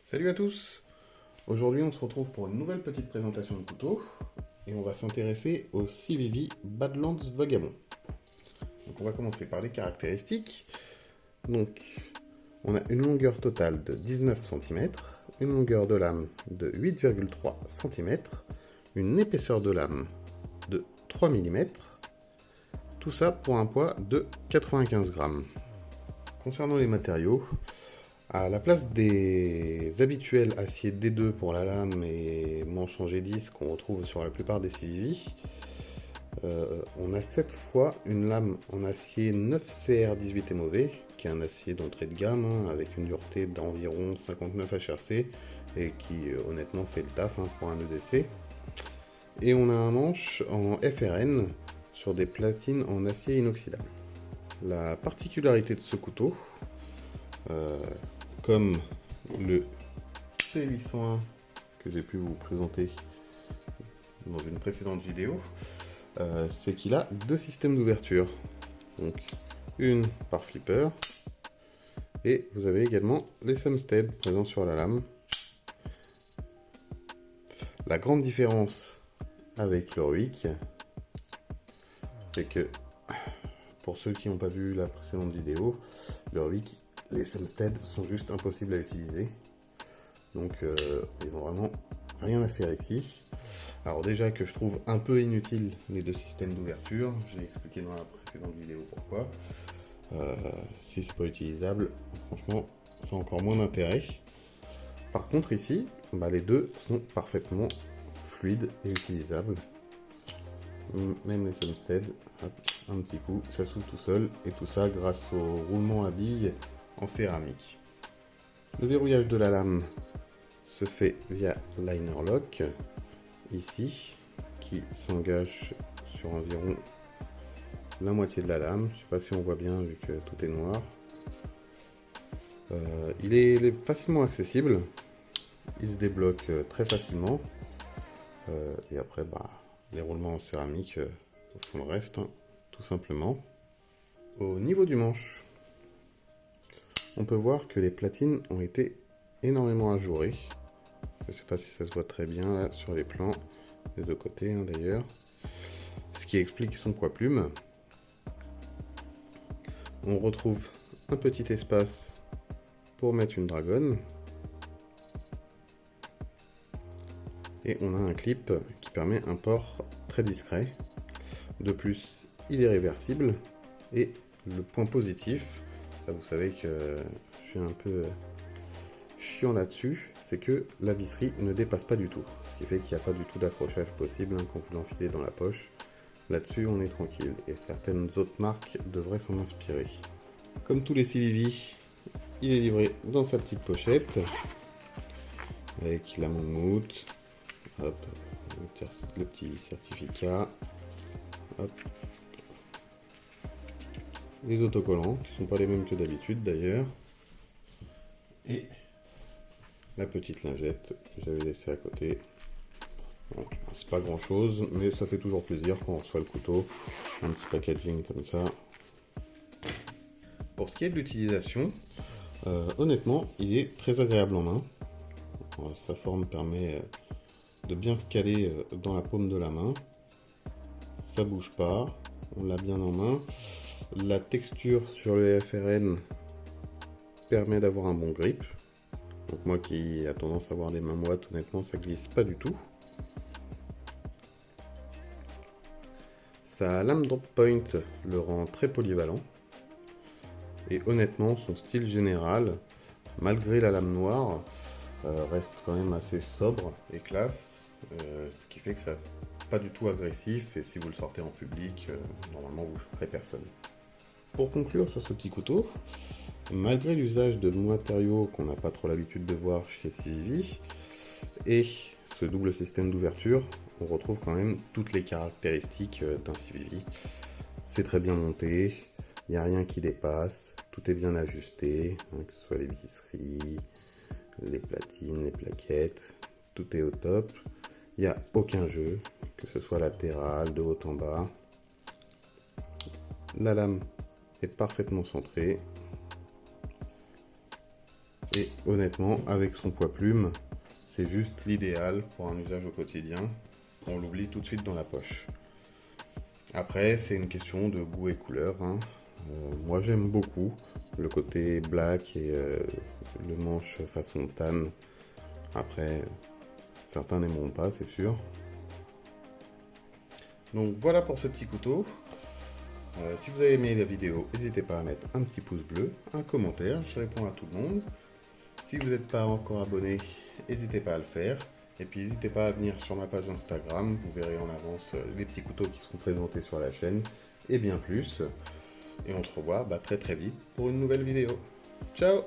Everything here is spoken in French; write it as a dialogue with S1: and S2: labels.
S1: Salut à tous! Aujourd'hui on se retrouve pour une nouvelle petite présentation de couteau et on va s'intéresser au CVV Badlands Vagabond. Donc on va commencer par les caractéristiques. Donc on a une longueur totale de 19 cm, une longueur de lame de 8,3 cm, une épaisseur de lame de 3 mm, tout ça pour un poids de 95 grammes. Concernant les matériaux, à la place des habituels acier D2 pour la lame et manche en G10 qu'on retrouve sur la plupart des CVV, on a cette fois une lame en acier 9CR18 MOV, qui est un acier d'entrée de gamme, avec une dureté d'environ 59 HRC, et qui honnêtement fait le taf pour un EDC. Et on a un manche en FRN sur des platines en acier inoxydable. La particularité de ce couteau, comme le C801 que j'ai pu vous présenter dans une précédente vidéo, c'est qu'il a deux systèmes d'ouverture, donc une par flipper, et vous avez également les Sumstead présents sur la lame. La grande différence avec le Rhuick, c'est que pour ceux qui n'ont pas vu la précédente vidéo, le Rhuick, les Sumstead sont juste impossibles à utiliser, donc ils n'ont vraiment rien à faire ici. Alors déjà que je trouve un peu inutile les deux systèmes d'ouverture, j'ai expliqué dans la précédente vidéo pourquoi. Si c'est pas utilisable, franchement, ça a encore moins d'intérêt. Par contre ici, les deux sont parfaitement fluides et utilisables. Même les Sumstead, un petit coup, ça s'ouvre tout seul, et tout ça grâce au roulement à billes en céramique. Le verrouillage de la lame se fait via liner lock, ici, qui s'engage sur environ la moitié de la lame. Je sais pas si on voit bien vu que tout est noir. Il est facilement accessible, il se débloque très facilement, et après les roulements en céramique font le reste, tout simplement. Au niveau du manche, on peut voir que les platines ont été énormément ajourées. Je ne sais pas si ça se voit très bien là, sur les plans, des deux côtés d'ailleurs, ce qui explique son poids plume. On retrouve un petit espace pour mettre une dragonne, et on a un clip qui permet un port très discret. De plus, il est réversible, et le point positif, ça vous savez que je suis un peu chiant là-dessus, c'est que la visserie ne dépasse pas du tout, ce qui fait qu'il n'y a pas du tout d'accrochage possible quand vous l'enfilez dans la poche. Là-dessus on est tranquille, et certaines autres marques devraient s'en inspirer. Comme tous les CVV, il est livré dans sa petite pochette, avec la moumoute, hop, le petit certificat, hop, les autocollants, qui ne sont pas les mêmes que d'habitude d'ailleurs, et la petite lingette que j'avais laissée à côté. Bon, c'est pas grand chose, mais ça fait toujours plaisir quand on reçoit le couteau, un petit packaging comme ça. Pour ce qui est de l'utilisation, honnêtement, il est très agréable en main. Sa forme permet de bien se caler dans la paume de la main. Ça bouge pas, on l'a bien en main. La texture sur le FRN permet d'avoir un bon grip. Donc moi qui a tendance à avoir des mains moites, honnêtement ça glisse pas du tout. Sa lame drop point le rend très polyvalent. Et honnêtement son style général, malgré la lame noire, reste quand même assez sobre et classe. Ce qui fait que ça n'est pas du tout agressif, et si vous le sortez en public, normalement vous ne choquerez personne. Pour conclure sur ce petit couteau, malgré l'usage de matériaux qu'on n'a pas trop l'habitude de voir chez CVV et ce double système d'ouverture, on retrouve quand même toutes les caractéristiques d'un CVV. C'est très bien monté, il n'y a rien qui dépasse, tout est bien ajusté, que ce soit les visseries, les platines, les plaquettes, tout est au top. Il n'y a aucun jeu, que ce soit latéral, de haut en bas. La lame est parfaitement centrée. Et honnêtement, avec son poids plume, c'est juste l'idéal pour un usage au quotidien. On l'oublie tout de suite dans la poche. Après, c'est une question de goût et couleur, hein. Moi, j'aime beaucoup le côté black et le manche façon tan. Après, certains n'aimeront pas, c'est sûr. Donc voilà pour ce petit couteau. Si vous avez aimé la vidéo, n'hésitez pas à mettre un petit pouce bleu, un commentaire, je réponds à tout le monde. Si vous n'êtes pas encore abonné, n'hésitez pas à le faire. Et puis n'hésitez pas à venir sur ma page Instagram, vous verrez en avance les petits couteaux qui seront présentés sur la chaîne et bien plus. Et on se revoit très vite pour une nouvelle vidéo. Ciao!